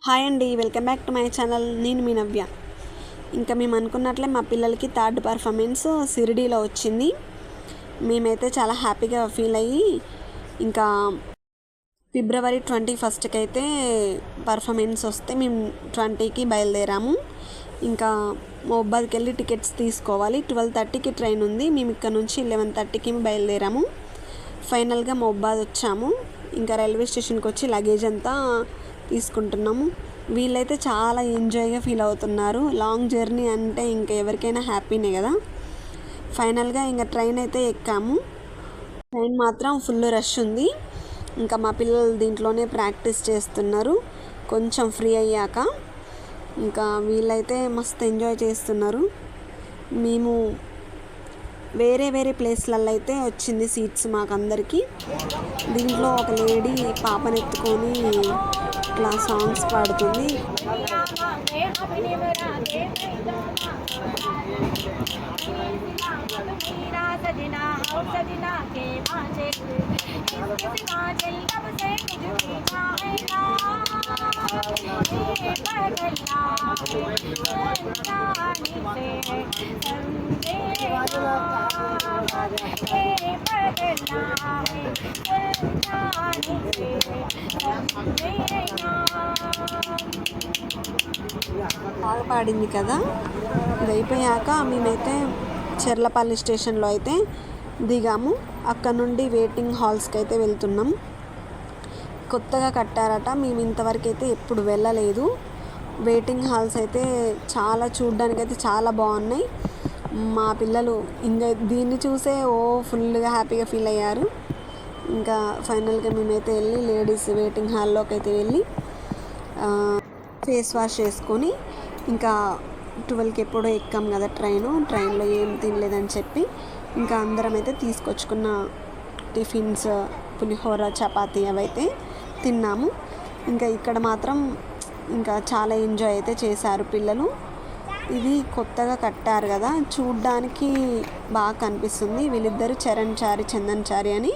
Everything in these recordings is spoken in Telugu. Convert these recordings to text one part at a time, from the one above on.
హాయ్ అండి, welcome back to my channel. నేను మీ నవ్య. ఇంకా మేము అనుకున్నట్లే మా పిల్లలకి థర్డ్ పర్ఫార్మెన్స్ షిరిడీలో వచ్చింది. మేమైతే చాలా హ్యాపీగా ఫీల్ అయ్యి ఇంకా ఫిబ్రవరి 21కి అయితే పర్ఫార్మెన్స్ వస్తే మేము 20కి బయలుదేరాము. ఇంకా మహబూబాద్కి వెళ్ళి టికెట్స్ తీసుకోవాలి. 12:30కి ట్రైన్ ఉంది. మేము ఇక్కడ నుంచి 11:30కి బయలుదేరాము. ఫైనల్గా మహబూబాద్ వచ్చాము. ఇంకా రైల్వే స్టేషన్కి వచ్చి లగేజ్ అంతా తీసుకుంటున్నాము. వీళ్ళైతే చాలా ఎంజాయ్గా ఫీల్ అవుతున్నారు. లాంగ్ జర్నీ అంటే ఇంకా ఎవరికైనా హ్యాపీనే కదా. ఫైనల్గా ఇంకా ట్రైన్ అయితే ఎక్కాము. ట్రైన్ మాత్రం ఫుల్ రష్ ఉంది. ఇంకా మా పిల్లలు దీంట్లోనే ప్రాక్టీస్ చేస్తున్నారు. కొంచెం ఫ్రీ అయ్యాక ఇంకా వీళ్ళైతే మస్తు ఎంజాయ్ చేస్తున్నారు. మేము వేరే వేరే ప్లేస్లలో అయితే వచ్చింది సీట్స్ మాకందరికీ. దీంట్లో ఒక లేడీ పాపనెత్తుకొని ఇట్లా సాంగ్స్ పాడుతుంది. బాగా పాడింది కదా. ఇది అయిపోయాక మేమైతే చెర్లపల్లి స్టేషన్లో అయితే దిగాము. అక్కడ నుండి వెయిటింగ్ హాల్స్కి అయితే వెళ్తున్నాం. కొత్తగా కట్టారట. మేము ఇంతవరకు అయితే ఎప్పుడు వెళ్ళలేదు. వెయిటింగ్ హాల్స్ అయితే చాలా చూడ్డానికి అయితే చాలా బాగున్నాయి. మా పిల్లలు ఇంకా దీన్ని చూసే ఫుల్గా హ్యాపీగా ఫీల్ అయ్యారు. ఇంకా ఫైనల్గా మేమైతే వెళ్ళి లేడీస్ వెయిటింగ్ హాల్లోకి అయితే వెళ్ళి ఫేస్ వాష్ చేసుకొని ఇంకా 12కి ఎప్పుడో ఎక్కాం కదా ట్రైన్లో ఏం తినలేదని చెప్పి ఇంకా అందరం అయితే తీసుకొచ్చుకున్న టిఫిన్స్, పులిహోర, చపాతీ అవైతే తిన్నాము. ఇంకా ఇక్కడ మాత్రం ఇంకా చాలా ఎంజాయ్ అయితే చేశారు పిల్లలు. ఇది కొత్తగా కట్టారు కదా, చూడ్డానికి బాగా కనిపిస్తుంది. వీళ్ళిద్దరు చరణ్ చారి, చందన్ చారి అని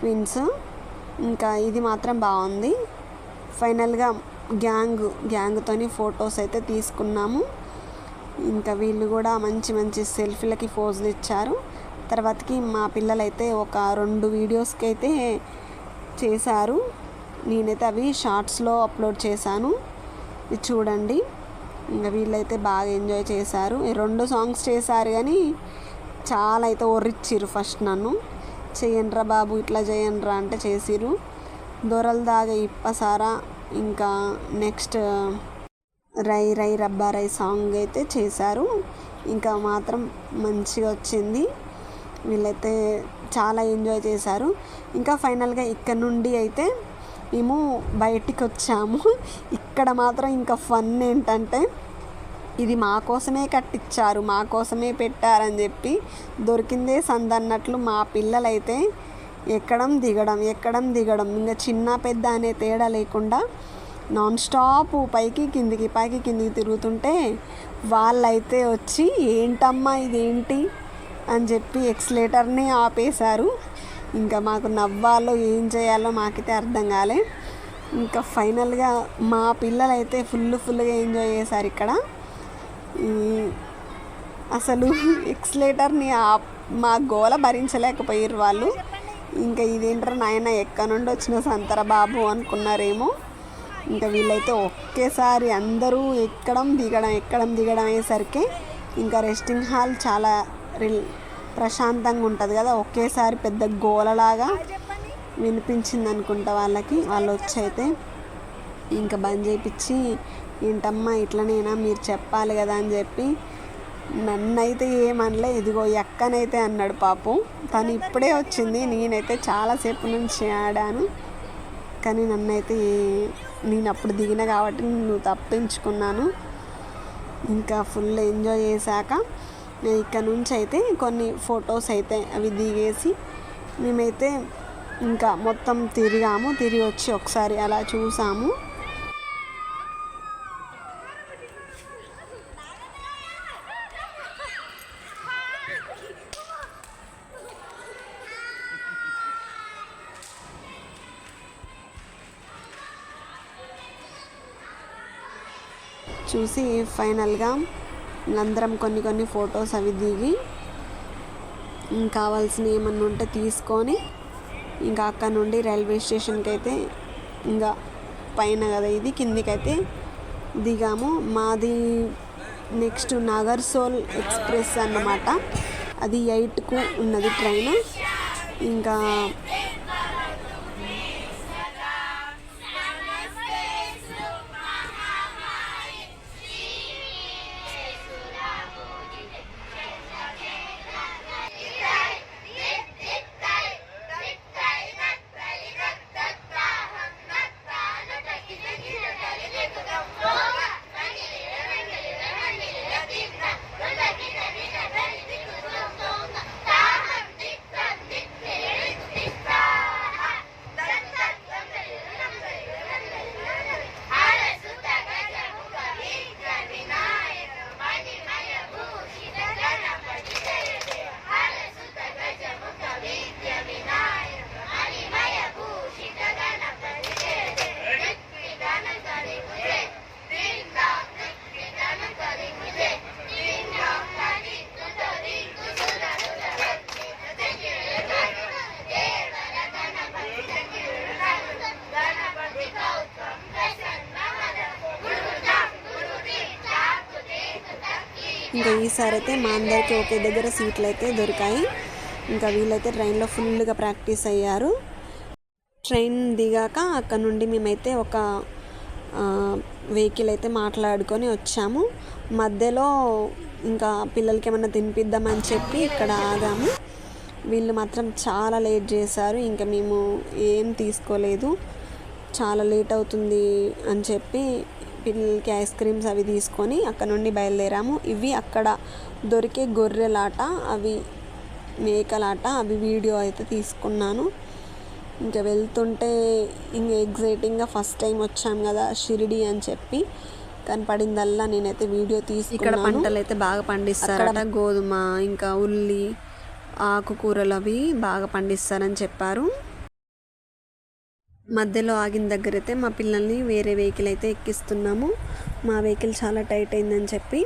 క్వీన్స్. ఇంకా ఇది మాత్రం బాగుంది. ఫైనల్గా గ్యాంగ్తోని ఫొటోస్ అయితే తీసుకున్నాము. ఇంకా వీళ్ళు కూడా మంచి మంచి సెల్ఫీలకి పోజులు ఇచ్చారు. తర్వాతకి మా పిల్లలైతే ఒక 2 వీడియోస్కి అయితే చేశారు. నేనైతే అవి షార్ట్స్లో అప్లోడ్ చేశాను. ఇది చూడండి. ఇంకా వీళ్ళైతే బాగా ఎంజాయ్ చేశారు. ఈ 2 సాంగ్స్ చేశారు కానీ చాలా అయితే ఒర్రిచ్చిర్రు. ఫస్ట్ నన్ను చెయ్యండ్రా బాబు, ఇట్లా చేయండ్రా అంటే చేసిర్రు. దొరల దాగా ఇప్పసారా, ఇంకా నెక్స్ట్ రై రై రబ్బా రై సాంగ్ అయితే చేశారు. ఇంకా మాత్రం మంచిగా వచ్చింది. వీళ్ళైతే చాలా ఎంజాయ్ చేశారు. ఇంకా ఫైనల్గా ఇక్కడ నుండి అయితే మేము బయటికి వచ్చాము. ఇక్కడ మాత్రం ఇంకా ఫన్ ఏంటంటే ఇది మా కోసమే కట్టించారు, మా కోసమే పెట్టారని చెప్పి దొరికిందే సందన్నట్లు మా పిల్లలైతే ఎక్కడం దిగడం ఇంకా చిన్న పెద్ద అనే తేడా లేకుండా నాన్ స్టాప్ పైకి కిందికి తిరుగుతుంటే వాళ్ళైతే వచ్చి ఏంటమ్మా ఇదేంటి అని చెప్పి ఎక్స్లేటర్ని ఆపేశారు. ఇంకా మాకు నవ్వాలో ఏం చేయాలో మాకైతే అర్థం కాలే. ఇంకా ఫైనల్గా మా పిల్లలైతే ఫుల్గా ఎంజాయ్ చేశారు. ఇక్కడ అసలు ఎక్స్లేటర్ని మా గోల భరించలేకపోయారు వాళ్ళు. ఇంకా ఇదేంటారు నాయన ఎక్కడ నుండి వచ్చిన సంతర బాబు అనుకున్నారేమో. ఇంకా వీళ్ళైతే ఒకేసారి అందరూ ఎక్కడం దిగడం అయ్యేసరికి ఇంకా రెస్టింగ్ హాల్ చాలా ప్రశాంతంగా ఉంటుంది కదా. ఒకేసారి పెద్ద గోలలాగా వినిపించింది అనుకుంటా వాళ్ళకి. వాళ్ళు వచ్చి అయితే ఇంకా బంద్ చేయించి ఏంటమ్మా ఇట్లనేనా మీరు చెప్పాలి కదా అని చెప్పి నన్నైతే ఏమనలే. ఇదిగో ఎక్కనైతే అన్నాడు పాపం. తను ఇప్పుడే వచ్చింది. నేనైతే చాలాసేపు నుంచి ఆడాను కానీ నన్నైతే నేను అప్పుడు దిగిన కాబట్టి నువ్వు తప్పించుకున్నాను. ఇంకా ఫుల్ ఎంజాయ్ చేశాక ఇక్కడ నుంచి అయితే కొన్ని ఫొటోస్ అయితే అవి దిగేసి మేమైతే ఇంకా మొత్తం తిరిగి వచ్చి ఒకసారి అలా చూసాము. చూసి ఫైనల్గా అందరం కొన్ని ఫొటోస్ అవి దిగి కావాల్సినవి ఏమన్నా ఉంటే తీసుకొని ఇంకా అక్కడ నుండి రైల్వే స్టేషన్కి అయితే ఇంకా పైన కదా ఇది కిందికైతే దిగాము. మాది నెక్స్ట్ నాగర్సోల్ ఎక్స్ప్రెస్ అన్నమాట. అది 8కు ఉన్నది ట్రైన్. ఇంకా ఇంకా ఈసారి అయితే మా అందరికీ ఒకే దగ్గర సీట్లు అయితే దొరికాయి. ఇంకా వీళ్ళైతే ట్రైన్లో ఫుల్గా ప్రాక్టీస్ అయ్యారు. ట్రైన్ దిగాక అక్కడ నుండి మేమైతే ఒక వెహికల్ అయితే మాట్లాడుకొని వచ్చాము. మధ్యలో ఇంకా పిల్లలకి ఏమన్నా తినిపిద్దామని చెప్పి ఇక్కడ ఆగాము. వీళ్ళు మాత్రం చాలా లేట్ చేశారు. ఇంకా మేము ఏం తీసుకోలేదు, చాలా లేట్ అవుతుంది అని చెప్పి పిల్లలకి ఐస్ క్రీమ్స్ అవి తీసుకొని అక్కడ నుండి బయలుదేరాము. ఇవి అక్కడ దొరికే గొర్రెలాట, అవి మేకలాట, అవి వీడియో అయితే తీసుకున్నాను. ఇంకా వెళ్తుంటే ఇంకా ఎగ్జైటింగ్గా ఫస్ట్ టైం వచ్చాం కదా షిరిడి అని చెప్పి కనపడిందల్లా నేనైతే వీడియో తీసుకున్నాను. ఇక్కడ పంటలు అయితే బాగా పండిస్తారు, గోధుమ ఇంకా ఉల్లి ఆకుకూరలు అవి బాగా పండిస్తారని చెప్పారు. మధ్యలో ఆగిన దగ్గర అయితే మా పిల్లల్ని వేరే వెహికల్ అయితే ఎక్కిస్తున్నాము. మా వెహికల్ చాలా టైట్ అయిందని చెప్పి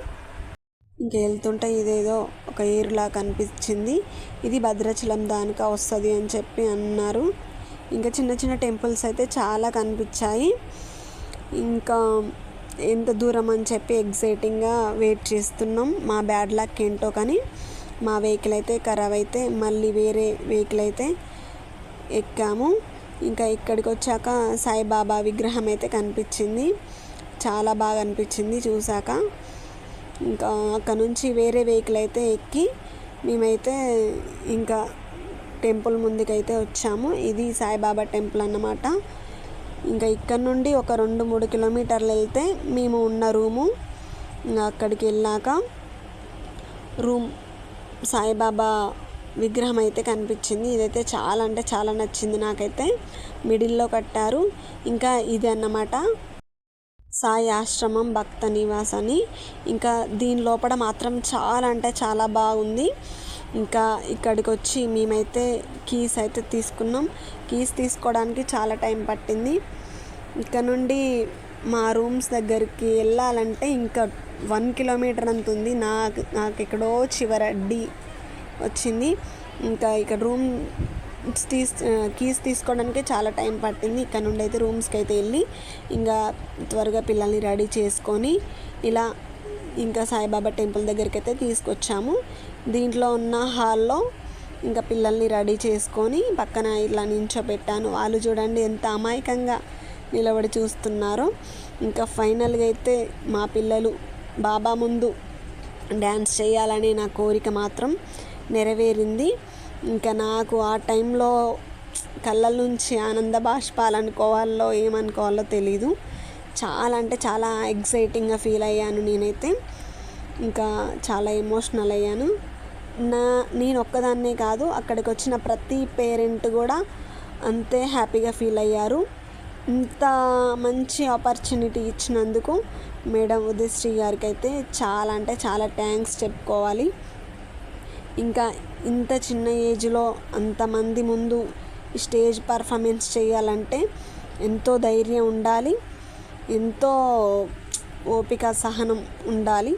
ఇంకా వెళ్తుంటే ఇదేదో ఒక ఏరులా కనిపించింది. ఇది భద్రాచలం దానికి వస్తుంది అని చెప్పి అన్నారు. ఇంకా చిన్న టెంపుల్స్ అయితే చాలా కనిపించాయి. ఇంకా ఎంత దూరం అని చెప్పి ఎగ్జైటింగ్గా వెయిట్ చేస్తున్నాం. మా బ్యాడ్ లక్ ఏంటో కానీ మా వెహికల్ అయితే ఖరాబ్ అయితే మళ్ళీ వేరే వెహికల్ అయితే ఎక్కాము. ఇంకా ఇక్కడికి వచ్చాక సాయిబాబా విగ్రహం అయితే కనిపించింది, చాలా బాగా అనిపించింది చూసాక. ఇంకా అక్కడ నుంచి వేరే వెహికల్ అయితే ఎక్కి మేమైతే ఇంకా టెంపుల్ ముందుకైతే వచ్చాము. ఇది సాయిబాబా టెంపుల్ అన్నమాట. ఇంకా ఇక్కడ నుండి ఒక 2-3 కిలోమీటర్లు వెళ్తే మేము ఉన్న రూము. ఇంకా అక్కడికి వెళ్ళాక రూమ్ సాయిబాబా విగ్రహం అయితే కనిపించింది. ఇదైతే చాలా అంటే చాలా నచ్చింది నాకైతే. మిడిల్లో కట్టారు. ఇంకా ఇది అన్నమాట సాయి ఆశ్రమం భక్త నివాస్ అని. ఇంకా దీని లోపల మాత్రం చాలా అంటే చాలా బాగుంది. ఇంకా ఇక్కడికి వచ్చి మేమైతే కీస్ అయితే తీసుకున్నాం. కీస్ తీసుకోవడానికి చాలా టైం పట్టింది. ఇక్కడ నుండి మా రూమ్స్ దగ్గరికి వెళ్ళాలంటే ఇంకా 1 కిలోమీటర్ అంత ఉంది. నాకు ఎక్కడో చివరడ్డి వచ్చింది. ఇంకా ఇక్కడ రూమ్ కీస్ తీసుకోవడానికి చాలా టైం పట్టింది. ఇక్కడ నుండి అయితే రూమ్స్కి అయితే వెళ్ళి ఇంకా త్వరగా పిల్లల్ని రెడీ చేసుకొని ఇలా ఇంకా సాయిబాబా టెంపుల్ దగ్గరికి అయితే తీసుకొచ్చాము. దీంట్లో ఉన్న హాల్లో ఇంకా పిల్లల్ని రెడీ చేసుకొని పక్కన ఇట్లా నించోబెట్టాను. వాళ్ళు చూడండి ఎంత అమాయకంగా నిలబడి చూస్తున్నారో. ఇంకా ఫైనల్గా అయితే మా పిల్లలు బాబా ముందు డ్యాన్స్ చేయాలనే నా కోరిక మాత్రం నెరవేరింది. ఇంకా నాకు ఆ టైంలో కళ్ళ నుంచి ఆనంద బాష్పాలు అనుకోవాలో ఏమనుకోవాలో తెలీదు. చాలా అంటే చాలా ఎగ్జైటింగ్గా ఫీల్ అయ్యాను నేనైతే. ఇంకా చాలా ఎమోషనల్ అయ్యాను. నేను ఒక్కదాన్నే కాదు, అక్కడికి వచ్చిన ప్రతి పేరెంట్ కూడా అంతే హ్యాపీగా ఫీల్ అయ్యారు. ఇంత మంచి ఆపర్చునిటీ ఇచ్చినందుకు మేడం ఉదయశ్రీ గారికి అయితే చాలా అంటే చాలా థ్యాంక్స్ చెప్పుకోవాలి. ఇంకా ఇంత చిన్న ఏజ్లో అంతమంది ముందు స్టేజ్ పర్ఫార్మెన్స్ చేయాలంటే ఎంతో ధైర్యం ఉండాలి, ఎంతో ఓపిక సహనం ఉండాలి.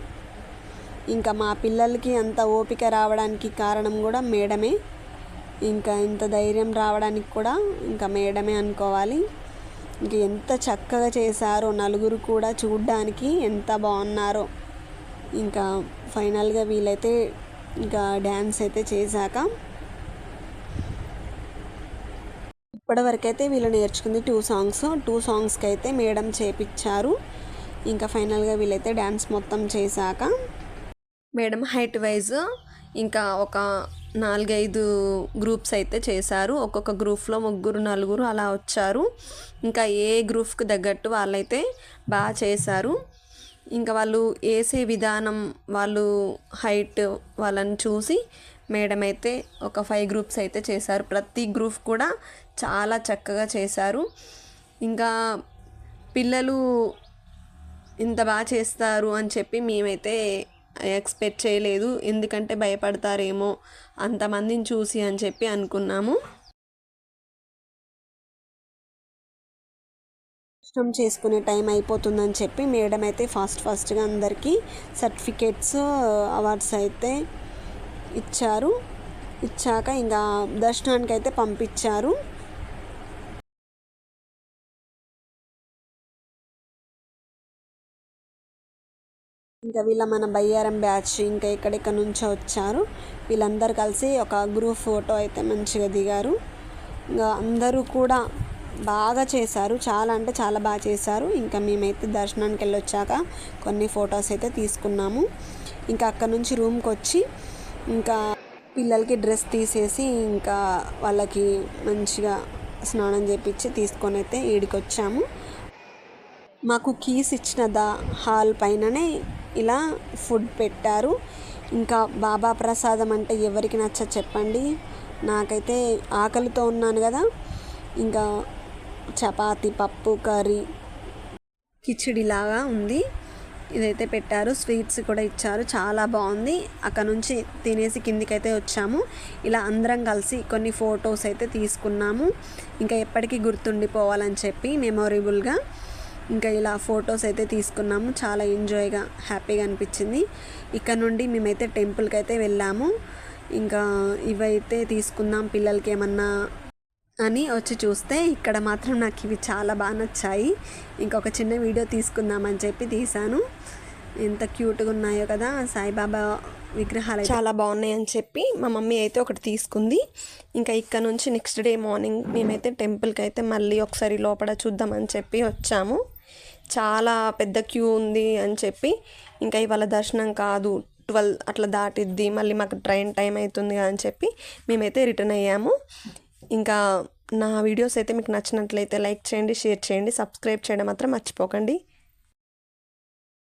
ఇంకా మా పిల్లలకి అంత ఓపిక రావడానికి కారణం కూడా మేడమే. ఇంకా ఇంత ధైర్యం రావడానికి కూడా ఇంకా మేడమే అనుకోవాలి. ఇంక ఎంత చక్కగా చేశారో, నలుగురు కూడా చూడ్డానికి ఎంత బాగున్నారో. ఇంకా ఫైనల్గా వీళ్ళైతే ఇంకా డ్యాన్స్ అయితే చేశాక ఇప్పటివరకైతే వీళ్ళు నేర్చుకుంది 2 సాంగ్స్కి అయితే మేడం చేపించారు. ఇంకా ఫైనల్గా వీళ్ళైతే డ్యాన్స్ మొత్తం చేశాక మేడం హైట్ వైజ్ ఇంకా ఒక 4-5 గ్రూప్స్ అయితే చేశారు. ఒక్కొక్క గ్రూప్లో 3-4 అలా వచ్చారు. ఇంకా ఏ గ్రూప్కి తగ్గట్టు వాళ్ళైతే బాగా చేశారు. ఇంకా వాళ్ళు వేసే విధానం, వాళ్ళు హైట్ వాళ్ళని చూసి మేడం అయితే ఒక 5 గ్రూప్స్ అయితే చేశారు. ప్రతి గ్రూప్ కూడా చాలా చక్కగా చేశారు. ఇంకా పిల్లలు ఇంత బాగా చేస్తారు అని చెప్పి మేమైతే ఎక్స్పెక్ట్ చేయలేదు. ఎందుకంటే భయపడతారేమో అంతమందిని చూసి అని చెప్పి అనుకున్నాము. ఇష్టం చేసుకునే టైం అయిపోతుందని చెప్పి మేడం అయితే ఫాస్ట్గా అందరికీ సర్టిఫికేట్స్, అవార్డ్స్ అయితే ఇచ్చారు. ఇచ్చాక ఇంకా దర్శనానికి అయితే పంపించారు. ఇంకా మన బయ్యారం బ్యాచ్ ఇంకా ఎక్కడెక్కడ నుంచో వచ్చారు. వీళ్ళందరూ కలిసి ఒక గ్రూప్ ఫోటో అయితే మంచిగా దిగారు. ఇంకా అందరూ కూడా బాగా చేశారు, చాలా అంటే చాలా బాగా చేశారు. ఇంకా మేమైతే దర్శనానికి వెళ్ళొచ్చాక కొన్ని ఫొటోస్ అయితే తీసుకున్నాము. ఇంకా అక్కడ నుంచి రూమ్కి వచ్చి ఇంకా పిల్లలకి డ్రెస్ తీసేసి ఇంకా వాళ్ళకి మంచిగా స్నానం చేపించి తీసుకొని అయితే ఈడికి వచ్చాము. మాకు కీస్ ఇచ్చిన హాల్ పైననే ఇలా ఫుడ్ పెట్టారు. ఇంకా బాబా ప్రసాదం అంటే ఎవరికి నచ్చ చెప్పండి. నాకైతే ఆకలితో ఉన్నాను కదా. ఇంకా చపాతి, పప్పు, కర్రీ, కిచిడిలాగా ఉంది. ఇదైతే పెట్టారు. స్వీట్స్ కూడా ఇచ్చారు, చాలా బాగుంది. అక్కడ నుంచి తినేసి కిందికైతే వచ్చాము. ఇలా అందరం కలిసి కొన్ని ఫొటోస్ అయితే తీసుకున్నాము. ఇంకా ఎప్పటికీ గుర్తుండిపోవాలని చెప్పి మెమొరబుల్గా ఇంకా ఇలా ఫొటోస్ అయితే తీసుకున్నాము. చాలా ఎంజాయ్గా, హ్యాపీగా అనిపించింది. ఇక్కడ నుండి మేమైతే టెంపుల్కి అయితే వెళ్ళాము. ఇంకా ఇవైతే తీసుకుందాం పిల్లలకి ఏమన్నా అని వచ్చి చూస్తే ఇక్కడ మాత్రం నాకు ఇవి చాలా బాగా నచ్చాయి. ఇంకొక చిన్న వీడియో తీసుకుందామని చెప్పి తీశాను. ఎంత క్యూట్గా ఉన్నాయో కదా. సాయిబాబా విగ్రహాలు చాలా బాగున్నాయి అని చెప్పి మా మమ్మీ అయితే ఒకటి తీసుకుంది. ఇంకా ఇక్కడ నుంచి నెక్స్ట్ డే మార్నింగ్ మేమైతే టెంపుల్కి అయితే మళ్ళీ ఒకసారి లోపల చూద్దామని చెప్పి వచ్చాము. చాలా పెద్ద క్యూ ఉంది అని చెప్పి ఇంకా ఇవాళ దర్శనం కాదు, 12 అట్లా దాటిద్ది, మళ్ళీ మాకు ట్రైన్ టైం అవుతుంది అని చెప్పి మేమైతే రిటర్న్ అయ్యాము. ఇంకా నా వీడియోస్ అయితే మీకు నచ్చినట్లయితే లైక్ చేయండి, షేర్ చేయండి, సబ్స్క్రైబ్ చేయడం మాత్రం మర్చిపోకండి.